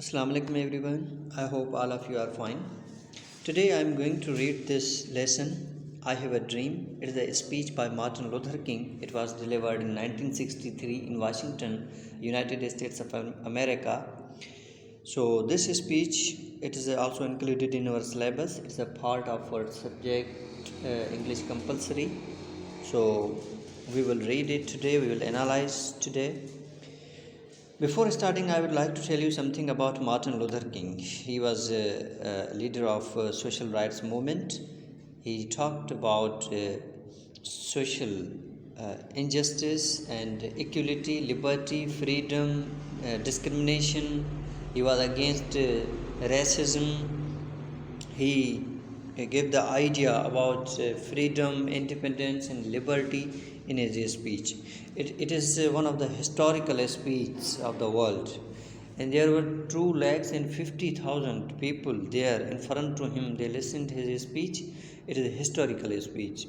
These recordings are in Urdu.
Assalamu alaikum everyone. I hope all of you are fine. Today I am going to read this lesson, I Have a Dream. It is a speech by Martin Luther King. It was delivered in 1963 in Washington, United States of America. So this speech, it is also included in our syllabus. It's a part of our subject English compulsory. So we will read it today, we will analyze today. Before starting, I would like to tell you something about Martin Luther King. He was a leader of social rights movement. He talked about social injustice and equality, liberty, freedom, discrimination. He was against racism. He gave the idea about freedom, independence, and liberty in his speech. It is one of the historical speeches of the world, and there were 250,000 people there in front of him. They listened to his speech. It is a historical speech.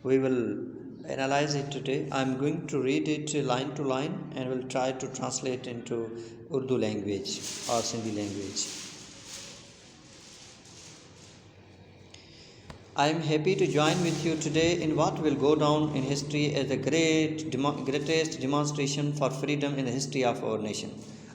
We will analyze it today. I am going to read it line to line and will try to translate into Urdu language or Sindhi language. I am happy to join with you today in what will go down in history as the greatest demonstration for freedom in the history of our nation.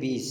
20,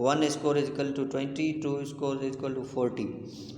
1 score is equal to 20, 2 score is equal to 40.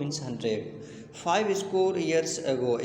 means 100. 5 score years ago,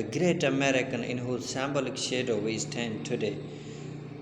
a great American in whose symbolic shadow we stand today.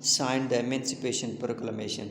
signed the Emancipation Proclamation.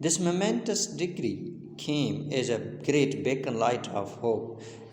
This momentous decree came as a great beacon light of hope.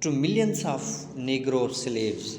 To millions of Negro slaves,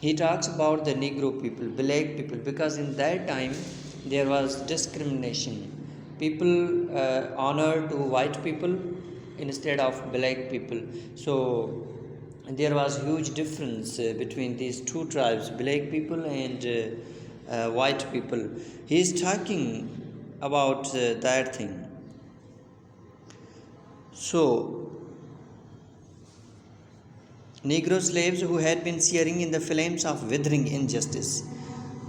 He talks about the Negro people, black people, because in that time there was discrimination. People honored to white people instead of black people. So there was huge difference between these two tribes, black people and white people. He is talking about that thing. So Negro slaves who had been sharing in the flames of withering injustice,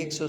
100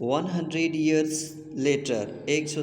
100 years later, 100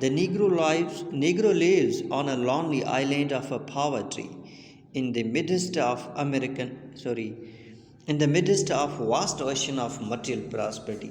the Negro lives on a lonely island of poverty in the midst of vast ocean of material prosperity.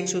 100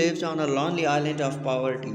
lives on a lonely island of poverty.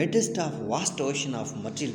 midst of vast ocean of material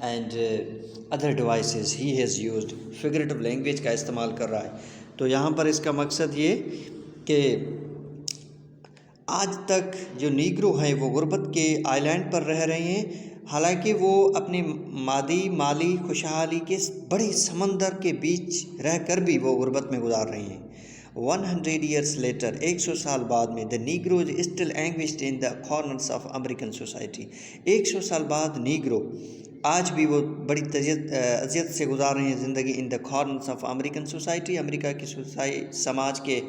and other devices he has used. Figurative language کا استعمال کر رہا ہے. تو یہاں پر اس کا مقصد یہ کہ آج تک جو نیگرو ہیں وہ غربت کے آئی لینڈ پر رہ رہے ہیں، حالانکہ وہ اپنے مالی خوشحالی کے بڑے سمندر کے بیچ رہ کر بھی وہ غربت میں گزار رہے ہیں. 100 years later, 100 سال بعد میں the Negro is still anguished in the corners of American society. 100 سال بعد نیگرو آج بھی وہ بڑی اذیت سے گزار رہے ہیں زندگی in the corners of American society. امریکہ کی سماج کے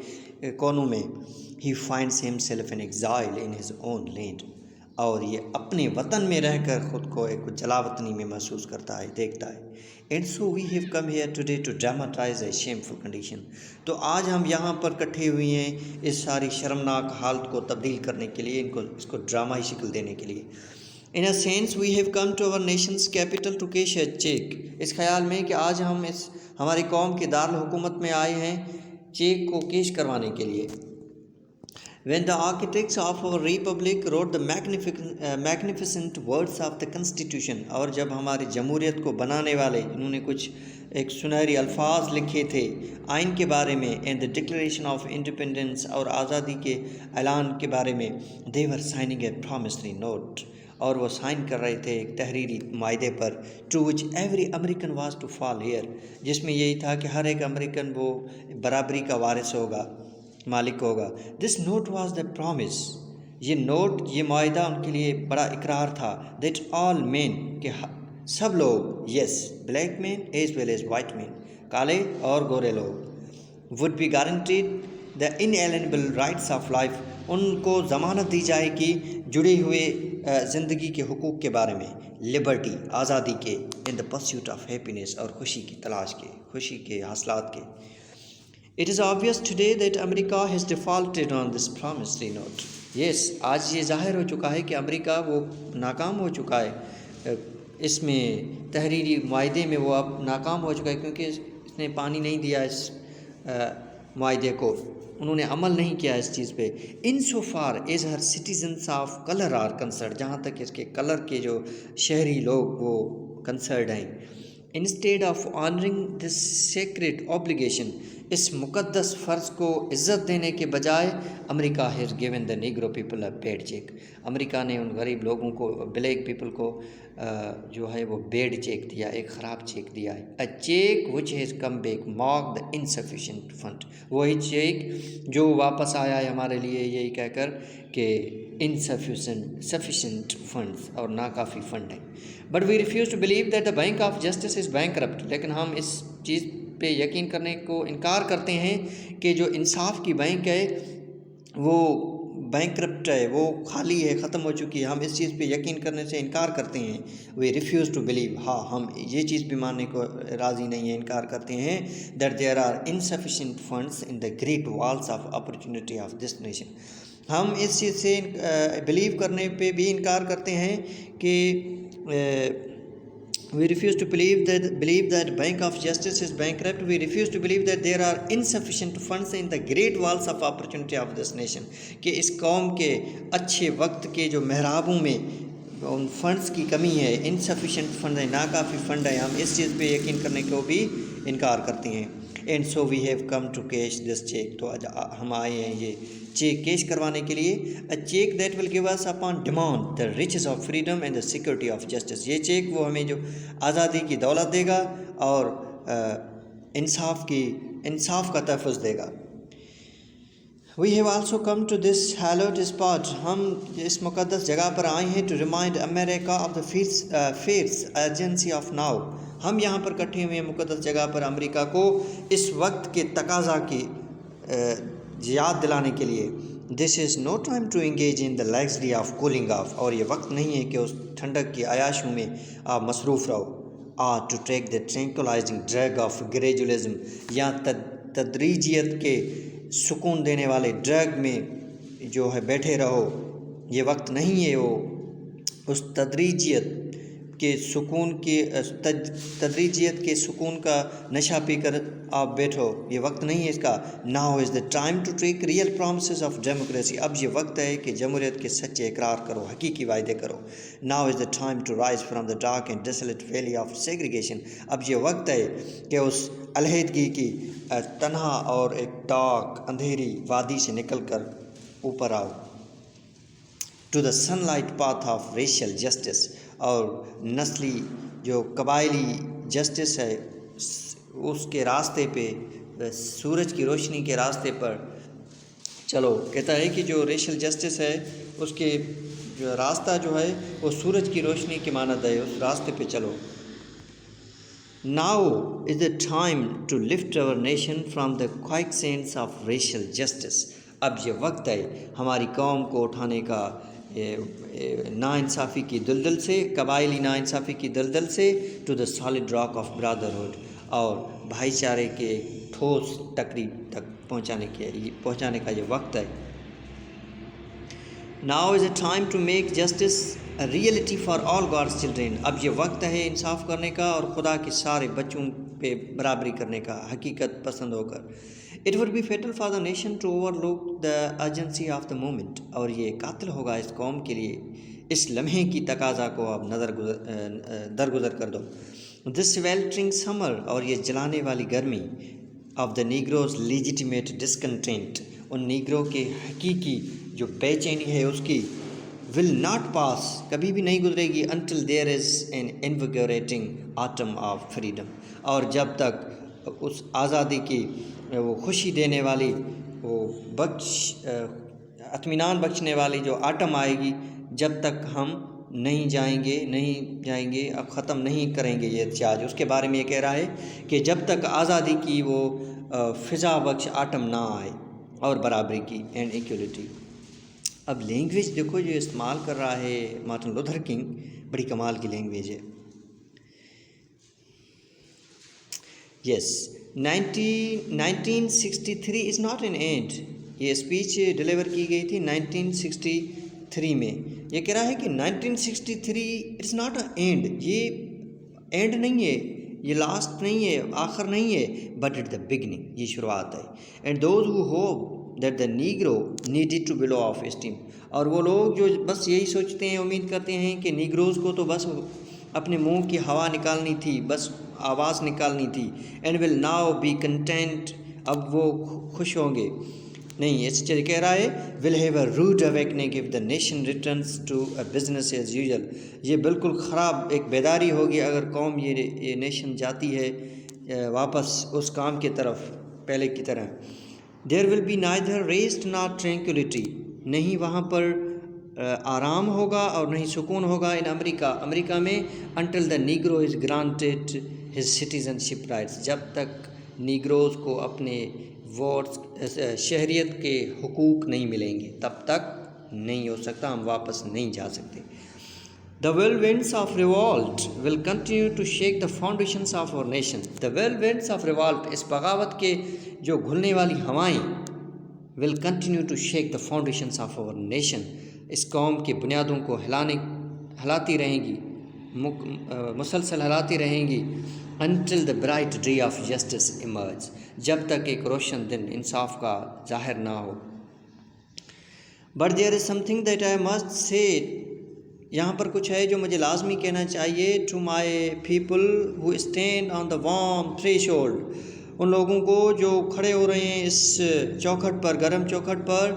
کونوں میں. He finds himself in exile in his own land. اور یہ اپنے وطن میں رہ کر خود کو ایک جلا وطنی میں محسوس کرتا ہے، دیکھتا ہے. And so we have come here today to dramatize a shameful condition. تو آج ہم یہاں پر اکٹھے ہوئے ہیں اس ساری شرمناک حالت کو تبدیل کرنے کے لیے، اس کو ڈرامائی شکل دینے کے لیے. In a sense we have come to our nation's capital to cash a check. اس خیال میں کہ آج ہم ہماری قوم کے دارالحکومت میں آئے ہیں چیک کو کیش کروانے کے لیے. When the architects of our republic wrote the magnificent words of the Constitution, اور جب ہماری جمہوریت کو بنانے والے انہوں نے کچھ ایک سنہری الفاظ لکھے تھے آئین کے بارے میں، and the Declaration of Independence اور آزادی کے اعلان کے بارے میں، they were signing a promissory note. اور وہ سائن کر رہے تھے ایک تحریری معاہدے پر to which every American was to fall here، جس میں یہی تھا کہ ہر ایک امریکن وہ برابری کا وارث ہوگا، مالک ہوگا. This note was the promise. یہ معاہدہ ان کے لیے بڑا اقرار تھا. That all men کہ سب لوگ yes black men as well as white men کالے اور گورے لوگ would be guaranteed the inalienable rights of life. ان کو ضمانت دی جائے گی جڑے ہوئے زندگی کے حقوق کے بارے میں، لبرٹی آزادی کے، in the pursuit of happiness اور خوشی کی تلاش کے، خوشی کے حاصلات کے. It is obvious today that America has defaulted on this promissory note. Yes, آج یہ ظاہر ہو چکا ہے کہ امریکہ وہ ناکام ہو چکا ہے، اس میں تحریری معاہدے میں وہ اب ناکام ہو چکا ہے کیونکہ اس نے پانی نہیں دیا اس معاہدے کو، انہوں نے عمل نہیں کیا اس چیز پہ. In so far as her citizens of color are concerned، جہاں تک اس کے کلر کے جو شہری لوگ وہ کنسرنڈ ہیں. Instead of honoring this sacred obligation، اس مقدس فرض کو عزت دینے کے بجائے امریکہ has given the Negro people a bad check. امریکہ نے ان غریب لوگوں کو، بلیک پیپل کو جو ہے وہ بیڈ چیک دیا، ایک خراب چیک دیا ہے. A check which has come back marked the insufficient fund. وہی چیک جو واپس آیا ہے ہمارے لیے یہی کہہ کر کہ insufficient funds اور ناکافی فنڈ ہیں. But we refuse to believe that the Bank of Justice is bankrupt. لیکن ہم اس چیز پہ یقین کرنے کو انکار کرتے ہیں کہ جو انصاف کی بینک ہے وہ بینکرپٹ ہے، وہ خالی ہے، ختم ہو چکی ہے. ہم اس چیز پہ یقین کرنے سے انکار کرتے ہیں. we refuse to believe، ہاں ہم یہ چیز بھی ماننے کو راضی نہیں ہیں، انکار کرتے ہیں that there are insufficient funds in the great walls of opportunity of this nation. ہم اس چیز سے بلیو کرنے پہ بھی انکار کرتے ہیں کہ we refuse to believe that Bank of Justice is bankrupt. We refuse to believe that there are insufficient funds in the great walls of opportunity of this nation. کہ اس قوم کے اچھے وقت کے جو محرابوں میں ان فنڈز کی کمی ہے، insufficient فنڈ ہے، ناکافی فنڈ ہے. ہم اس چیز پہ یقین کرنے کو بھی انکار کرتے ہیں. And so we have come to cash this check. تو آج ہم آئے ہیں یہ چیک کیش کروانے کے لیے. A check that will give us upon demand the riches of freedom and the security of justice. یہ چیک وہ ہمیں جو آزادی کی دولت دے گا اور انصاف کا تحفظ دے گا. We have also come to this hallowed spot. ہم اس مقدس جگہ پر آئے ہیں to remind America of the fierce urgency of now. ہم یہاں پر اکٹھے ہوئے ہیں مقدس جگہ پر امریکہ کو اس وقت کے تقاضا کی یاد دلانے کے لیے. This is no time to engage in the luxury of cooling off. اور یہ وقت نہیں ہے کہ اس ٹھنڈک کی عیاشیوں میں آپ مصروف رہو. To take the tranquilizing drug of gradualism، یا تدریجیت کے سکون دینے والے ڈرگ میں جو ہے بیٹھے رہو. یہ وقت نہیں ہے وہ اس تدریجیت کے سکون کی تدریجیت کے سکون کا نشہ پی کر آپ بیٹھو، یہ وقت نہیں ہے اس کا. Now is the time to take real promises of democracy. اب یہ وقت ہے کہ جمہوریت کے سچے اقرار کرو، حقیقی وعدے کرو. Now is the time to rise from the dark and desolate valley of segregation. اب یہ وقت ہے کہ اس علیحدگی کی تنہا اور ایک ڈارک اندھیری وادی سے نکل کر اوپر آؤ. To the sunlit path of racial justice. اور نسلی جو قبائلی جسٹس ہے اس کے راستے پہ، سورج کی روشنی کے راستے پر چلو. کہتا ہے کہ جو ریشل جسٹس ہے اس کے جو راستہ جو ہے وہ سورج کی روشنی کی مانند ہے، اس راستے پہ چلو. Now is the time to lift our nation from the quicksands of racial justice. اب یہ وقت ہے ہماری قوم کو اٹھانے کا ناانصافی کی دلدل سے، قبائلی ناانصافی کی دلدل سے، to the solid rock of brotherhood, اور بھائی چارے کے ٹھوس ٹکری تک پہنچانے کا یہ وقت ہے. Now is a time to make justice a reality for all God's children. اب یہ وقت ہے انصاف کرنے کا اور خدا کے سارے بچوں پہ برابری کرنے کا، حقیقت پسند ہو کر. It would be fatal for the nation to overlook the urgency of the moment. اور یہ قاتل ہوگا اس قوم کے لیے اس لمحے کی تقاضا کو آپ درگزر کر دو. This sweltering summer، اور یہ جلانے والی گرمی، of the Negroes' legitimate discontent، in negro کے حقیقی جو بے چینی ہے اس کی، will not pass، کبھی بھی نہیں گزرے گی، until there is an invigorating autumn of freedom، اور جب تک اس آزادی کی وہ خوشی دینے والی، وہ اطمینان بخشنے والی جو آٹم آئے گی، جب تک ہم نہیں جائیں گے اب ختم نہیں کریں گے یہ احتجاج. اس کے بارے میں یہ کہہ رہا ہے کہ جب تک آزادی کی وہ فضا بخش آٹم نہ آئے اور برابری کی اینڈ ایکولیٹی. اب لینگویج دیکھو جو استعمال کر رہا ہے مارٹن لوتھر کنگ، بڑی کمال کی لینگویج ہے. یس 1963 از ناٹ این اینڈ. یہ اسپیچ ڈیلیور کی گئی تھی 1963 میں. یہ کہہ رہا ہے کہ 1963 اٹس ناٹ اے اینڈ، یہ اینڈ نہیں ہے، یہ لاسٹ نہیں ہے، آخر نہیں ہے، بٹ اٹ دا بگننگ، یہ شروعات ہے. And those who hope that the negro needed to blow off steam. اور وہ لوگ جو بس یہی سوچتے ہیں، امید کرتے ہیں کہ نیگروز کو تو بس اپنے منہ کی ہوا نکالنی تھی، بس آواز نکالنی تھی. And will now be content, اب وہ خوش ہوں گے. نہیں، اس سے کہہ رہا ہے will have a rude awakening if the nation returns to a business as usual. یہ بالکل خراب ایک بیداری ہوگی اگر قوم یہ نیشن جاتی ہے واپس اس کام کی طرف پہلے کی طرح. There will be neither rest not tranquility, نہیں وہاں پر آرام ہوگا اور نہیں سکون ہوگا. ان امریکہ میں until the negro is granted his citizen ship rights, جب تک نیگروز کو اپنے ووٹس شہریت کے حقوق نہیں ملیں گے تب تک نہیں ہو سکتا، ہم واپس نہیں جا سکتے. The whirlwinds of revolt will continue to shake the foundations of our nation. The whirlwinds of revolt، اس بغاوت کے جو گھلنے والی ہوائیں، will continue to shake the foundations of our nation، اس قوم کی بنیادوں کو ہلاتی رہیں گی، مسلسل ہلاتی رہیں گی. until the bright day of justice emerge، جب تک ایک روشن دن انصاف کا ظاہر نہ ہو. but there is something that I must say، یہاں پر کچھ ہے جو مجھے لازمی کہنا چاہیے. to my people who stand on the warm threshold، ان لوگوں کو جو کھڑے ہو رہے ہیں اس چوکھٹ پر، گرم چوکھٹ پر،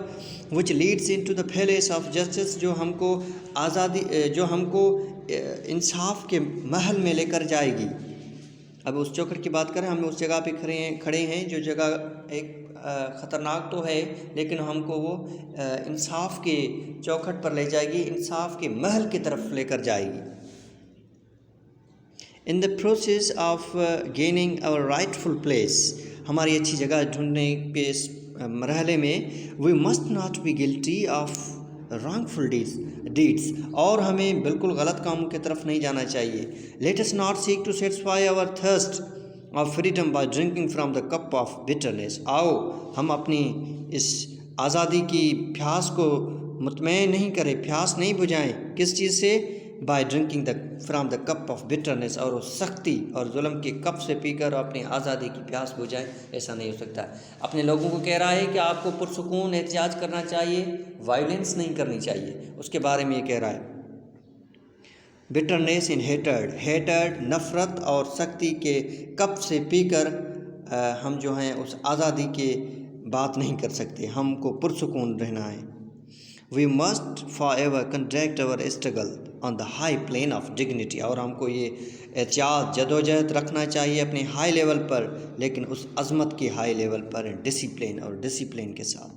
which leads into the palace of justice، جو ہم کو جو ہم کو انصاف کے محل میں لے کر جائے گی. اب اس چوکھٹ کی بات کریں، ہم اس جگہ پہ کھڑے ہیں جو جگہ ایک خطرناک تو ہے لیکن ہم کو وہ انصاف کے چوکھٹ پر لے جائے گی، انصاف کے محل کی طرف لے کر جائے گی. in the process of gaining our rightful place، ہماری اچھی جگہ ڈھونڈنے کے اس مرحلے میں we must not be guilty of wrongful deeds، اور ہمیں بالکل غلط کاموں کی طرف نہیں جانا چاہیے. let us not seek to satisfy our thirst of freedom by drinking from the cup of bitterness. آؤ ہم اپنی اس آزادی کی پیاس کو مطمئن نہیں کریں، پیاس نہیں بجھائیں. کس چیز سے؟ By drinking from the cup of bitterness, اور وہ سختی اور ظلم کے کپ سے پی کر اپنی آزادی کی پیاس بجھائے، ایسا نہیں ہو سکتا۔ اپنے لوگوں کو کہہ رہا ہے کہ آپ کو پرسکون احتجاج کرنا چاہیے، وائلنس نہیں کرنی چاہیے، اس کے بارے میں یہ کہہ رہا ہے۔ بٹرنس ان ہیٹرڈ نفرت اور سختی کے کپ سے پی کر ہم جو ہیں اس آزادی کے بات نہیں کر سکتے، ہم کو پرسکون رہنا ہے۔ We must forever conduct our struggle on the high plane of dignity, اور ہم کو یہ احتجاج جدوجہد رکھنا چاہیے اپنے ہائی لیول پر، لیکن اس عظمت کے ہائی لیول پر ڈسپلین کے ساتھ۔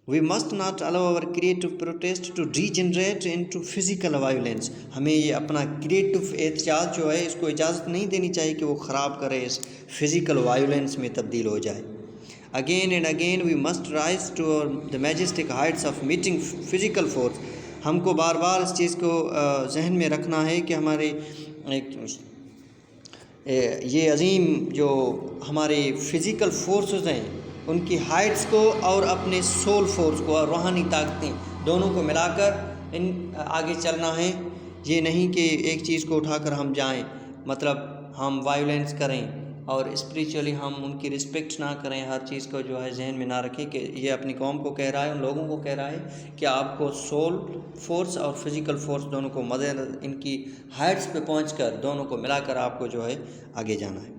We must not allow our creative protest to degenerate into physical violence, ہمیں یہ اپنا کریٹو احتجاج جو ہے اس کو اجازت نہیں دینی چاہیے کہ وہ خراب کرے، اس فزیکل وائلنس میں تبدیل ہو جائے۔ Again and again we must rise to the majestic heights of meeting physical force, ہم کو بار بار اس چیز کو ذہن میں رکھنا ہے کہ ہمارے یہ عظیم جو ہمارے فزیکل فورسز ہیں ان کی ہائٹس کو اور اپنے سول فورس کو اور روحانی طاقتیں دونوں کو ملا کر آگے چلنا ہے۔ یہ نہیں کہ ایک چیز کو اٹھا کر ہم جائیں، مطلب ہم وائلنس کریں اور اسپریچولی ہم ان کی رسپیکٹ نہ کریں، ہر چیز کو جو ہے ذہن میں نہ رکھیں کہ یہ اپنی قوم کو کہہ رہا ہے، ان لوگوں کو کہہ رہا ہے کہ آپ کو سول فورس اور فزیکل فورس دونوں کو مد نظر ان کی ہائٹس پہ پہنچ کر دونوں کو ملا کر آپ کو جو ہے آگے جانا ہے۔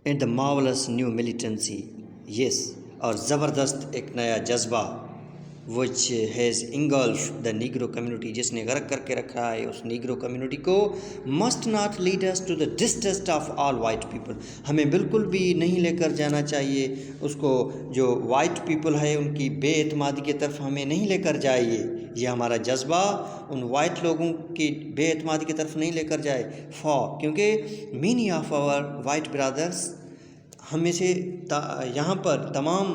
And the marvelous new militancy, yes, اور زبردست ایک نیا جذبہ which has engulfed the Negro community، جس نے غرق کر کے رکھا ہے اس نیگرو کمیونٹی کو، must not lead us to the distrust of all white people، ہمیں بالکل بھی نہیں لے کر جانا چاہیے اس کو، جو وائٹ پیپل ہے ان کی بے اعتمادی کی طرف ہمیں نہیں لے کر جائے، یہ ہمارا جذبہ ان وائٹ لوگوں کی بے اعتمادی کی طرف نہیں لے کر جائے، کیونکہ many of our white brothers، ہم میں سے یہاں پر تمام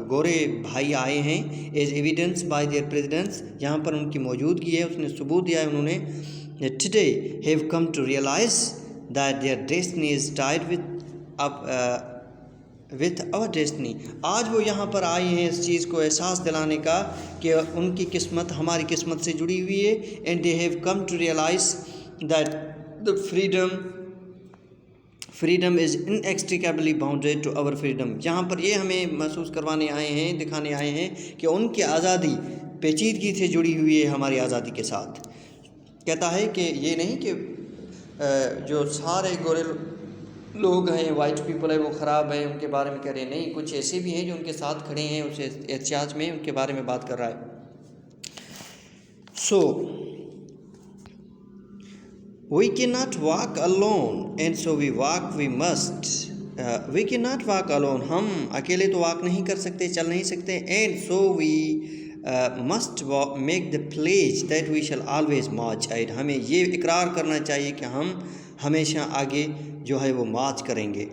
گورے بھائی آئے ہیں، ایز ایویڈنس بائی دیئر پریزیڈنس، یہاں پر ان کی موجودگی ہے، اس نے ثبوت دیا ہے انہوں نے، today have come to realise that their destiny is tied with our destiny, آج وہ یہاں پر آئے ہیں اس چیز کو احساس دلانے کا کہ ان کی قسمت ہماری قسمت سے جڑی ہوئی ہے، and they have come to realise that the freedom is inextricably bounded to our freedom، یہاں پر یہ ہمیں محسوس کروانے آئے ہیں، دکھانے آئے ہیں کہ ان کی آزادی پیچیدگی سے جڑی ہوئی ہے ہماری آزادی کے ساتھ۔ کہتا ہے کہ یہ نہیں کہ جو سارے گورے لوگ ہیں، وائٹ پیپل ہے، وہ خراب ہیں، ان کے بارے میں کہہ رہے ہیں، نہیں، کچھ ایسے بھی ہیں جو ان کے ساتھ کھڑے ہیں اس احتجاج میں، ان کے بارے میں بات کر رہا ہے۔ So we cannot walk alone and so we must we cannot walk alone، ہم اکیلے تو واک نہیں کر سکتے، چل نہیں سکتے، and so we must make the pledge that we shall always march ahead، ہمیں یہ اقرار کرنا چاہیے کہ ہم ہمیشہ آگے جو ہے وہ مارچ کریں گے۔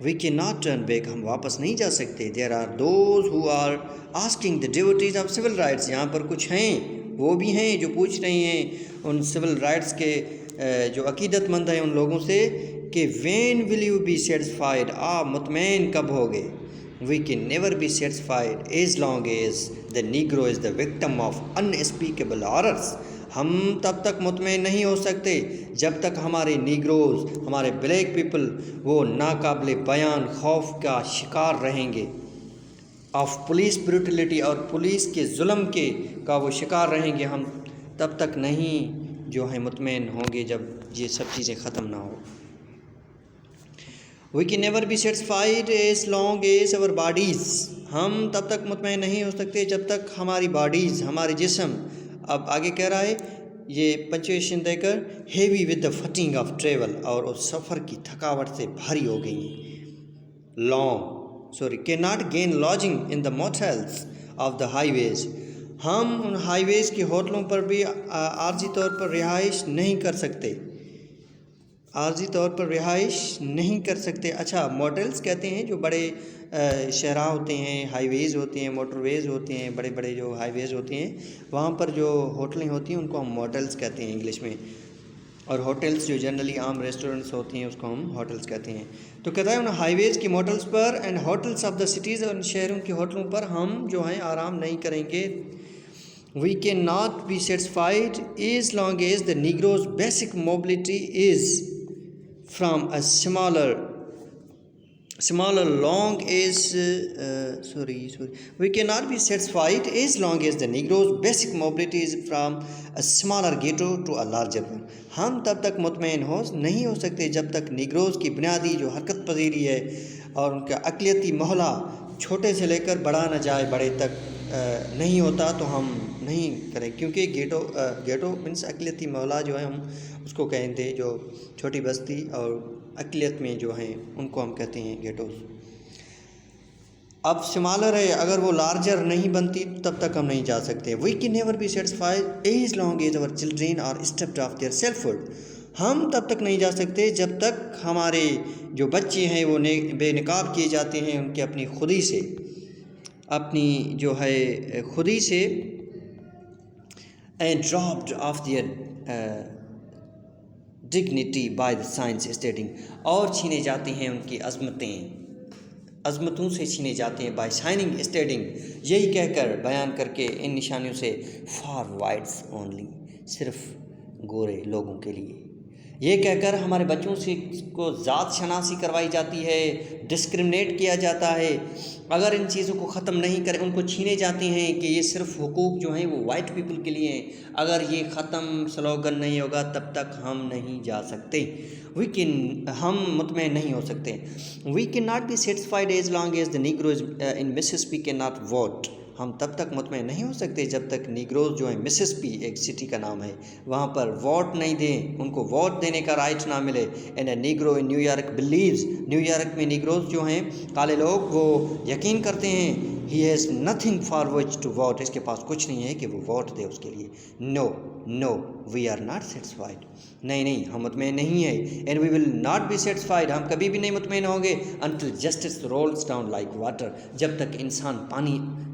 we cannot turn back، ہم واپس نہیں جا سکتے۔ there are those who are asking the devotees of civil rights، یہاں پر کچھ ہیں، وہ بھی ہیں جو پوچھ رہے ہیں ان سول رائٹس کے جو عقیدت مند ہیں ان لوگوں سے کہ when will you be satisfied، آپ مطمئن کب ہوگے؟ we can never be satisfied as long as the Negro is the victim of unspeakable horrors، ہم تب تک مطمئن نہیں ہو سکتے جب تک ہمارے نیگروز، ہمارے بلیک پیپل وہ ناقابل بیان خوف کا شکار رہیں گے، آف پولیس بروٹیلٹی، اور پولیس کے ظلم کا وہ شکار رہیں گے، ہم تب تک نہیں جو ہے مطمئن ہوں گے جب یہ سب چیزیں ختم نہ ہو۔ we can never be satisfied as long as our bodies، ہم تب تک مطمئن نہیں ہو سکتے جب تک ہماری باڈیز، ہمارے جسم، اب آگے کہہ رہا ہے یہ پنچویشن دے کر، heavy with the fitting of travel, اور اس سفر کی تھکاوٹ سے بھاری ہو گئی ہیں، کی not gain lodging in the motels of the highways ویز، ہم ان ہائی ویز کے ہوٹلوں پر بھی عارضی طور پر رہائش نہیں کر سکتے، اچھا موٹلز کہتے ہیں جو بڑے شہراہ ہوتے ہیں، ہائی ویز ہوتے ہیں، موٹر ویز ہوتے ہیں، بڑے بڑے جو ہائی ویز ہوتے ہیں وہاں پر جو ہوٹلیں ہوتی ہیں ان کو ہم موٹلز کہتے ہیں انگلش میں، اور ہوٹلز جو جنرلی عام ریسٹورنٹس ہوتی ہیں اس کو ہم ہوٹلز کہتے ہیں۔ تو کہتا ہے ان ہائی ویز کی موٹلز پر and hotels of the cities, اور شہروں کے ہوٹلوں پر ہم جو ہیں آرام نہیں کریں گے۔ We cannot be satisfied as long as the Negro's basic mobility is from a smaller long as we cannot be satisfied as long as the Negro's basic mobility is from a smaller ghetto to a larger one. ہم تب تک مطمئن نہیں ہو سکتے جب تک نیگروز کی بنیادی جو حرکت پذیری ہے اور ان کا اقلیتی محلہ چھوٹے سے لے کر بڑا نہ جائے بڑے تک نہیں ہوتا تو ہم نہیں کریں. کیونکہ گیٹو مینس اقلیتی محلہ جو ہے ہم اس کو کہتے ہیں جو چھوٹی بستی اور اقلیت میں جو ہیں ان کو ہم کہتے ہیں گیٹوز. اب سمالر ہے اگر وہ لارجر نہیں بنتی تب تک ہم نہیں جا سکتے. We can never be satisfied as long as our children are stripped of their selfhood. ہم تب تک نہیں جا سکتے جب تک ہمارے جو بچے ہیں وہ بے نقاب کیے جاتے ہیں ان کے اپنی خودی سے and dropped of their dignity by the signs stating. اور چھینے جاتے ہیں ان کی عظمتوں سے چھینے جاتے ہیں بائی سائننگ اسٹیٹنگ. یہی کہہ کر بیان کر کے ان نشانیوں سے فار وائٹس اونلی صرف گورے لوگوں کے لیے یہ کہہ کر ہمارے بچوں سے کو ذات شناسی کروائی جاتی ہے, ڈسکرمنیٹ کیا جاتا ہے. اگر ان چیزوں کو ختم نہیں کریں ان کو چھینے جاتے ہیں کہ یہ صرف حقوق جو ہیں وہ وائٹ پیپل کے لیے ہیں. اگر یہ ختم سلوگن نہیں ہوگا تب تک ہم نہیں جا سکتے. ہم مطمئن نہیں ہو سکتے. We can not be satisfied as long as the negroes in Mississippi can not vote. ہم تب تک مطمئن نہیں ہو سکتے جب تک نیگروز جو ہیں مسسپی ایک سٹی کا نام ہے وہاں پر ووٹ نہیں دیں, ان کو ووٹ دینے کا رائٹ نہ ملے. And a negro in New York believes, New York میں نیگروز جو ہیں کالے لوگ وہ یقین کرتے ہیں he has nothing for which to vote, اس کے پاس کچھ نہیں ہے کہ وہ ووٹ دے اس کے لیے. No we are not satisfied. نہیں ہم مطمئن نہیں ہیں. And we will not be satisfied, ہم کبھی بھی نہیں مطمئن ہوں گے until justice rolls down like water,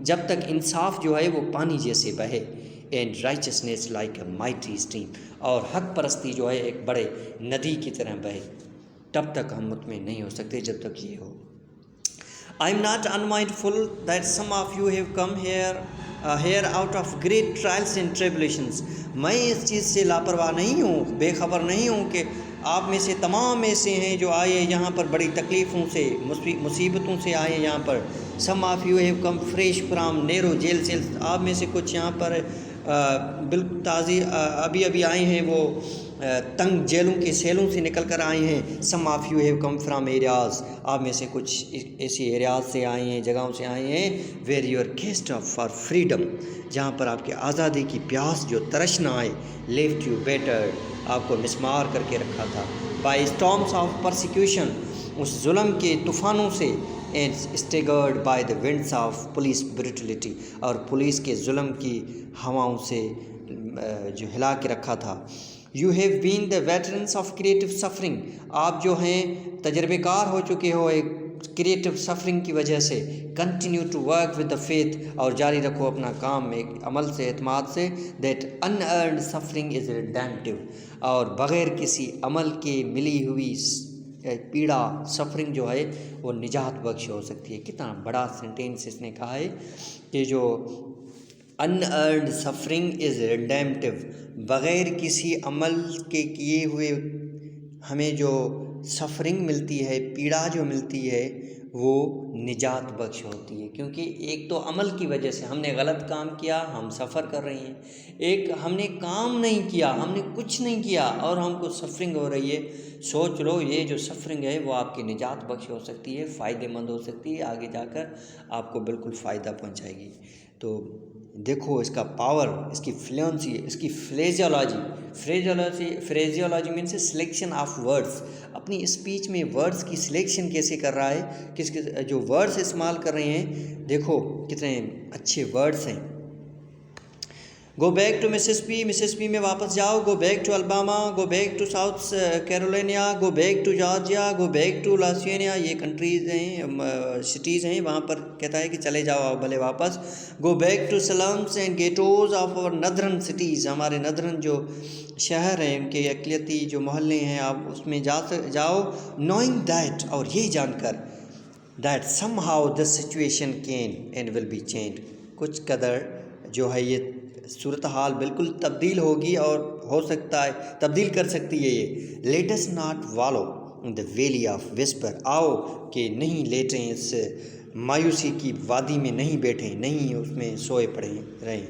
جب تک انصاف جو ہے وہ پانی جیسے بہے. And righteousness like a mighty stream, اور حق پرستی جو ہے ایک بڑے ندی کی طرح بہے. تب تک ہم مطمئن نہیں ہو سکتے جب تک یہ ہو. I am not unmindful that some of you have come here out of great trials and tribulations. میں اس چیز سے لاپرواہ نہیں ہوں, بے خبر نہیں ہوں کہ آپ میں سے تمام ایسے ہیں جو آئے یہاں پر بڑی تکلیفوں سے مصیبتوں سے آئے یہاں پر. Some of you have come fresh from narrow jail cells. آپ میں سے کچھ یہاں پر بالکل تازی ابھی آئے ہیں, وہ تنگ جیلوں کے سیلوں سے نکل کر آئے ہیں. Some of you have come from areas, آپ میں سے کچھ ایسی ایریاز سے آئے ہیں, جگہوں سے آئے ہیں where you are cast off for freedom, جہاں پر آپ کی آزادی کی پیاس جو ترش نہ آئے. left you battered, آپ کو مسمار کر کے رکھا تھا. by storms of persecution, اس ظلم کے طوفانوں سے. and staggered by the winds of police brutality, اور پولیس کے ظلم کی ہواؤں سے جو ہلا کے رکھا تھا. You have been the veterans of creative suffering, آپ جو ہیں تجربے کار ہو چکے ہو ایک کریٹو سفرنگ کی وجہ سے. Continue to work with the faith, اور جاری رکھو اپنا کام ایک عمل سے, اعتماد سے. That unearned suffering is redemptive, اور بغیر کسی عمل کے ملی ہوئی پیڑا سفرنگ جو ہے وہ نجات بخش ہو سکتی ہے. کتنا بڑا سینٹینس اس نے کہا ہے کہ جو unearned suffering is redemptive, بغیر کسی عمل کے کیے ہوئے ہمیں جو سفرنگ ملتی ہے, پیڑا جو ملتی ہے وہ نجات بخش ہوتی ہے. کیونکہ ایک تو عمل کی وجہ سے ہم نے غلط کام کیا, ہم سفر کر رہے ہیں. ایک ہم نے کام نہیں کیا, ہم نے کچھ نہیں کیا اور ہم کو سفرنگ ہو رہی ہے. سوچ لو یہ جو سفرنگ ہے وہ آپ کی نجات بخش ہو سکتی ہے, فائدے مند ہو سکتی ہے, آگے جا کر آپ کو بالکل فائدہ پہنچائے گی. تو دیکھو اس کا پاور, اس کی فلوئنسی, اس کی فریزیولوجی مینس سلیکشن آف ورڈز. اپنی اسپیچ میں ورڈز کی سلیکشن کیسے کر رہا ہے, جو ورڈز استعمال کر رہے ہیں دیکھو کتنے اچھے ورڈز ہیں. گو بیک ٹو مسسپی میں واپس جاؤ. Go back to Alabama, go back to South Carolina, go back to Georgia, go back to Louisiana. یہ کنٹریز ہیں, سٹیز ہیں, وہاں پر کہتا ہے کہ چلے جاؤ بھلے واپس. Go back to slums and ghettos of our northern cities, ہمارے ندرن جو شہر ہیں ان کے اقلیتی جو محلے ہیں آپ اس میں جاؤ. نوئنگ دیٹ, اور یہی جان کر that somehow this situation can and will be change, کچھ قدر جو ہے یہ صورتحال بالکل تبدیل ہوگی اور ہو سکتا ہے تبدیل کر سکتی ہے یہ. Let us not wallow in the valley of whisper, آؤ کہ نہیں لیٹیں اس مایوسی کی وادی میں، نہیں بیٹھیں، نہیں اس میں سوئے پڑے رہیں.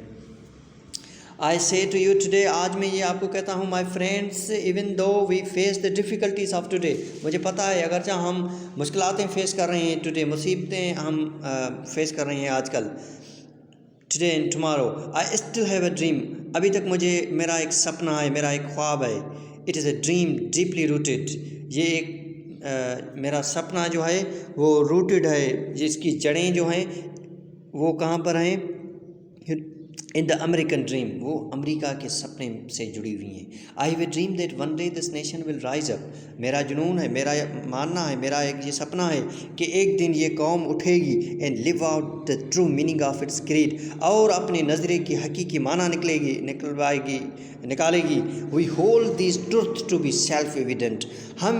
I say to you today، آج میں یہ آپ کو کہتا ہوں my friends even though we face the difficulties of today، مجھے پتہ ہے اگرچہ ہم مشکلاتیں فیس کر رہے ہیں today، مصیبتیں ہم فیس کر رہے ہیں آج کل today and tomorrow، I still have a dream، ابھی تک مجھے میرا ایک سپنا ہے، میرا ایک خواب ہے. it is a dream deeply rooted، یہ ایک میرا سپنا جو ہے وہ روٹڈ ہے، جس کی جڑیں جو ہیں وہ کہاں پر ہیں؟ ان دا امریکن ڈریم، وہ امریکہ کے سپنے سے جڑی ہوئی ہیں. I have a dream that one day this nation will rise up, میرا جنون ہے، میرا ماننا ہے، میرا ایک یہ سپنا ہے کہ ایک دن یہ قوم اٹھے گی and live out the true meaning of its creed, اور اپنے نظریے کی حقیقی معنی نکالے گی. We hold these truths to be self evident, ہم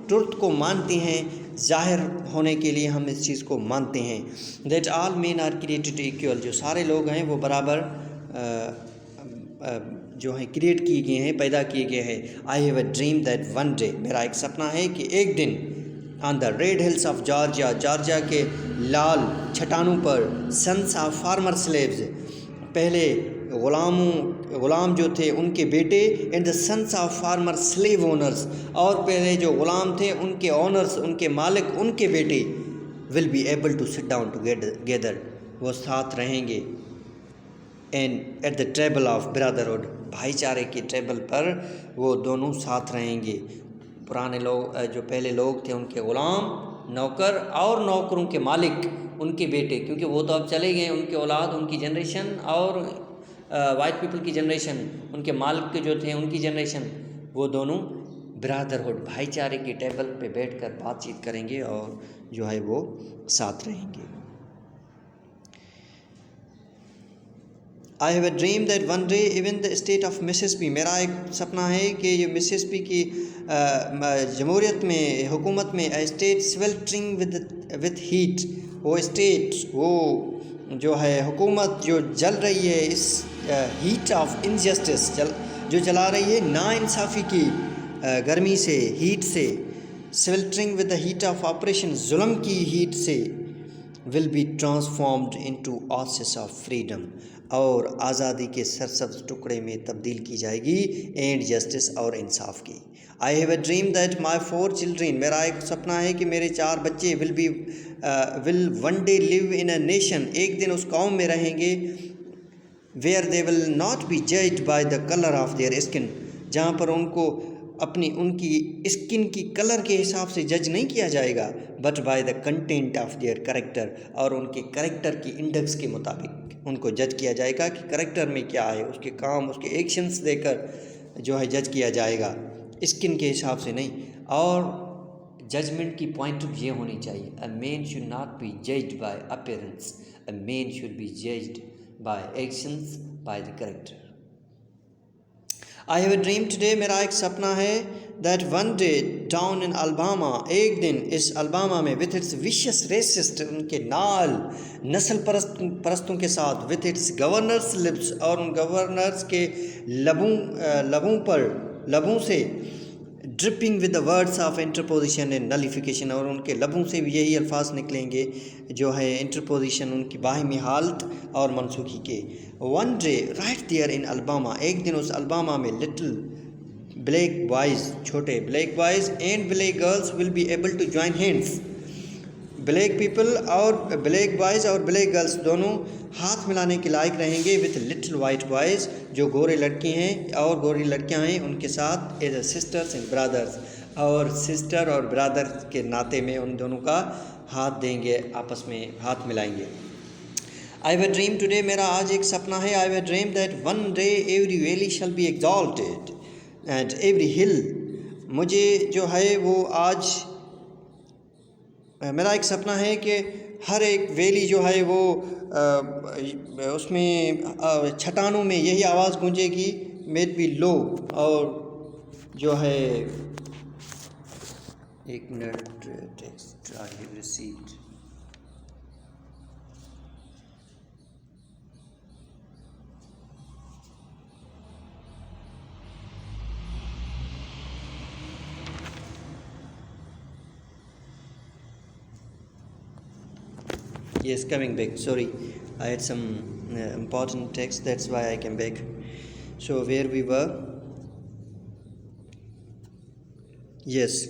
ٹروتھ کو مانتے ہیں، ظاہر ہونے کے لیے ہم اس چیز کو مانتے ہیں. That all men are created equal, جو سارے لوگ ہیں وہ برابر جو ہیں کریٹ کیے گئے ہیں، پیدا کیے گئے ہیں. I have a dream that one day, میرا ایک سپنا ہے کہ ایک دن on the red hills of Georgia, Georgia کے لال چھٹانوں پر، سنس آف فارمر سلیوز، پہلے غلام جو تھے ان کے بیٹے، and the sons of former slave owners, اور پہلے جو غلام تھے ان کے اونرز، ان کے مالک، ان کے بیٹے، will be able to sit down together, وہ ساتھ رہیں گے. And at the table of brotherhood, بھائی چارے کی ٹیبل پر وہ دونوں ساتھ رہیں گے. پرانے لوگ جو پہلے لوگ تھے ان کے غلام، نوکر، اور نوکروں کے مالک ان کے بیٹے، کیونکہ وہ تو اب چلے گئے، ان کے اولاد، ان کی جنریشن، اور وائٹ پیپل کی جنریشن، ان کے مالک جو تھے ان کی جنریشن، وہ دونوں برادرہڈ، بھائی چارے کی ٹیبل پہ بیٹھ کر بات چیت کریں گے اور جو ہے وہ ساتھ رہیں گے. I have a dream that one day even the state of Mississippi, میرا ایک سپنا ہے کہ یہ مسسپی کی جمہوریت میں، حکومت میں، اسٹیٹ سویلٹرنگ ود ہیٹ، وہ اسٹیٹ، وہ جو ہے حکومت جو جل رہی ہے اس ہیٹ آف انجسٹس، جو جلا رہی ہے نا انصافی کی گرمی سے، ہیٹ سے، sweltering with the heat of oppression, ظلم کی ہیٹ سے، will be transformed into oasis of freedom, اور آزادی کے سرسبز ٹکڑے میں تبدیل کی جائے گی، اینڈ جسٹس، اور انصاف کی. I have a dream that my 4 children, میرا ایک سپنا ہے کہ میرے 4 بچے will one day live in a nation, ایک دن اس قوم میں رہیں گے، where they will not be judged by the colour of their skin, جہاں پر ان کو ان کی اسکن کی کلر کے حساب سے جج نہیں کیا جائے گا، but by the content of their character, اور ان کے کریکٹر کی انڈیکس کے مطابق ان کو جج کیا جائے گا کہ کریکٹر میں کیا ہے، اس کے کام، اس کے ایکشنز دے کر جو ہے جج کیا جائے گا، اسکن کے حساب سے نہیں. اور ججمنٹ کی پوائنٹ آف یہ ہونی چاہیے، a man should not be judged by appearance, a man should be judged by actions, by the character. I have a dream today, میرا ایک سپنا ہے that one day down in Alabama, ایک دن اس الباما میں، وتھ اٹس ویشیس ریسسٹ، ان کے نسل پرستوں کے ساتھ، وتھ اٹس گورنرس لپس، اور ان گورنرس کے لبوں سے، dripping with the words of interposition and nullification, اور ان کے لبوں سے بھی یہی الفاظ نکلیں گے جو ہے انٹرپوزیشن، ان کی باہمی حالت اور منسوخی کے. One day right there in Alabama, ایک دن اس الباما میں، لٹل بلیک بوائز، چھوٹے black boys, and black girls will be able to join hands, black people اور بلیک بوائز اور بلیک گرلس دونوں ہاتھ ملانے کے لائق رہیں گے، وتھ لٹل وائٹ بوائز، جو گورے لڑکے ہیں اور گوری لڑکیاں ہیں ان کے ساتھ، as a sisters and brothers, اور سسٹر اور برادر کے ناطے میں ان دونوں کا ہاتھ دیں گے، آپس میں ہاتھ ملائیں گے. I have a dream today, میرا آج ایک سپنا ہے، آئی have a dream that one day every valley شل بی ایگزالٹیڈ اینڈ ایوری ہل، مجھے جو ہے وہ آج میرا ایک سپنا ہے کہ ہر ایک ویلی جو ہے وہ اس میں چھٹانوں میں یہی آواز گونجے گی، میٹ بی لو، اور جو ہے ایک minute text I have received, Yes, coming back. Sorry, I had some important text. That's why I came back. So where we were? Yes,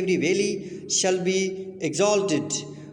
every valley shall be exalted.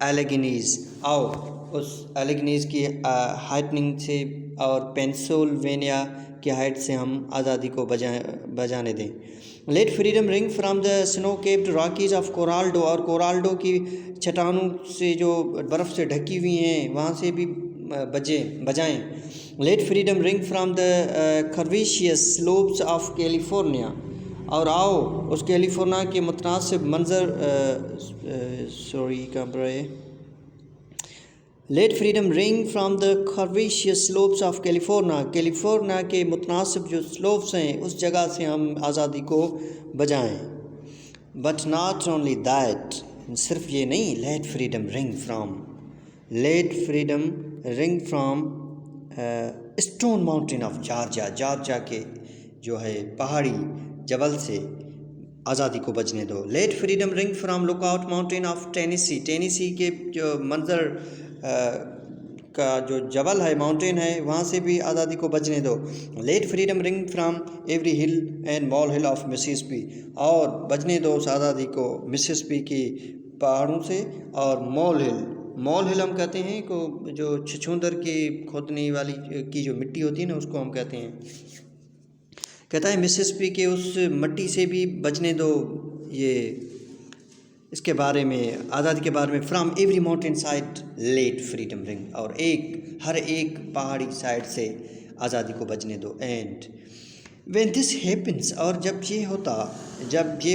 ایلیگنیز. آؤ اس ایلیگنیز کی ہائٹنگ سے اور پینسلوینیا کی ہائٹ سے ہم آزادی کو بجانے دیں. لیٹ فریڈم رنگ فرام دا سنو کیپڈ راکیز آف کورالڈو, اور کورالڈو کی چٹانوں سے جو برف سے ڈھکی ہوئی ہیں وہاں سے بھی بجائیں. Let freedom ring from the curvaceous slopes of California, اور آؤ اس کیلیفورنیا کے متناسب منظر let freedom ring from the curvaceous slopes of California کے متناسب جو سلوپس ہیں اس جگہ سے ہم آزادی کو بجائیں. بٹ ناٹ اونلی دیٹ, صرف یہ نہیں, let freedom ring from Stone Mountain of Georgia کے جو ہے پہاڑی جبل سے آزادی کو بجنے دو. Let freedom ring from Lookout Mountain of Tennessee کے جو منظر کا جو جبل ہے, ماؤنٹین ہے, وہاں سے بھی آزادی کو بجنے دو. Let freedom ring from every ہل اینڈ مول ہل آف مسیسپی, اور بجنے دو اس آزادی کو مسیسپی کی پہاڑوں سے اور مول ہل ہم کہتے ہیں کو جو چھچھوندر کی کھودنے والی کی جو مٹی ہوتی ہے نا, اس کو ہم کہتے ہیں. کہتا ہے مسیسپی کے اس مٹی سے بھی بچنے دو. یہ اس کے بارے میں, آزادی کے بارے میں, from every mountainside let freedom ring, اور ہر ایک پہاڑی سائڈ سے آزادی کو بچنے دو. اینڈ وین دس ہیپنس, اور جب یہ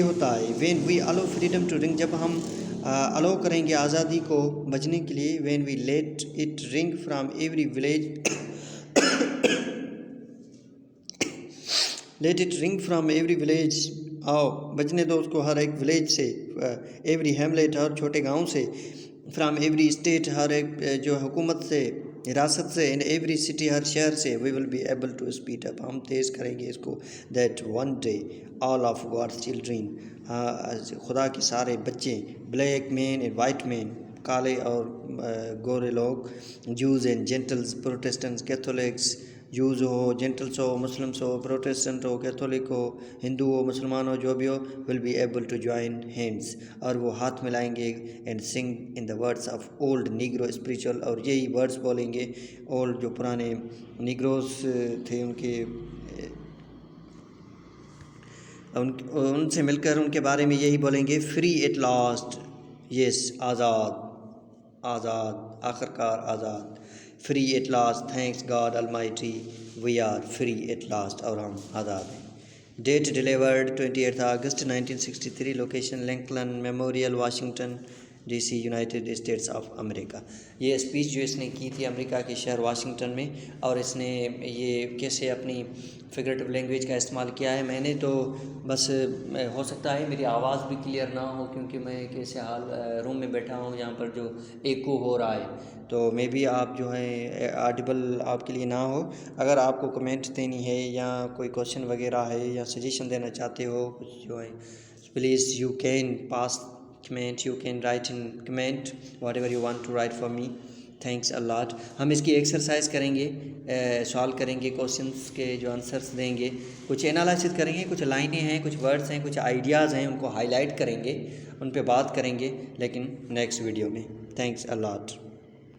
ہوتا ہے, when we allow freedom to ring, جب ہم allow کریں گے آزادی کو بچنے کے لیے, when we let it ring from every village let it ring from every village, آؤ بجنے دو اس کو ہر ایک ولیج سے, ایوری ہیملیٹ, ہر چھوٹے گاؤں سے, فرام ایوری اسٹیٹ, ہر ایک جو حکومت سے, ریاست سے, اینڈ ایوری سٹی, ہر شہر سے. We will be able to speed up, ہم تیز کریں گے اس کو. That one day all of God's children, خدا کے سارے بچے, black man and white man, کالے اور گورے لوگ, Jews and Gentiles, Protestants, Catholics, Jews ہو, جینٹلس ہو, مسلمس ہو, پروٹیسٹنٹ ہو, کیتھولک ہو, ہندو ہو, مسلمان ہو, جو بھی ہو, will be able to join hands, اور وہ ہاتھ ملائیں گے. اینڈ سنگ ان دا words of old negro spiritual, اور یہی ورڈس بولیں گے اولڈ جو پرانے نیگروز تھے ان سے مل کر ان کے بارے میں یہی بولیں گے, فری ایٹ لاسٹ, یس, آزاد, آخرکار آزاد. Free at last, thanks God almighty, we are free at last, اور ہم آزاد ہیں. Date delivered 28 August 1963, location Lincoln Memorial, Washington D C, United States of America. یہ اسپیچ جو اس نے کی تھی امریکہ کے شہر واشنگٹن میں, اور اس نے یہ کیسے اپنی فگریٹو لینگویج کا استعمال کیا ہے. میں نے تو بس, ہو سکتا ہے میری آواز بھی کلیئر نہ ہو, کیونکہ میں کیسے روم میں بیٹھا ہوں جہاں پر جو ایکو ہو رہا ہے, تو میں بھی آپ جو ہے آڈیبل آپ کے لیے نہ ہو. اگر آپ کو کمنٹ دینی ہے یا کوئی کوشچن وغیرہ ہے یا سجیشن دینا چاہتے ہو کچھ جو ہے, please you can pass comment, you can write in comment whatever you want to write for me. thanks a lot. ہم اس کی ایکسرسائز کریں گے, سوال کریں گے, کوشچنس کے جو آنسرس دیں گے, کچھ انالائسس کریں گے, کچھ لائنیں ہیں, کچھ ورڈس ہیں, کچھ آئیڈیاز ہیں, ان کو ہائی لائٹ کریں گے, ان پہ بات کریں گے, لیکن نیکسٹ ویڈیو میں. thanks a lot.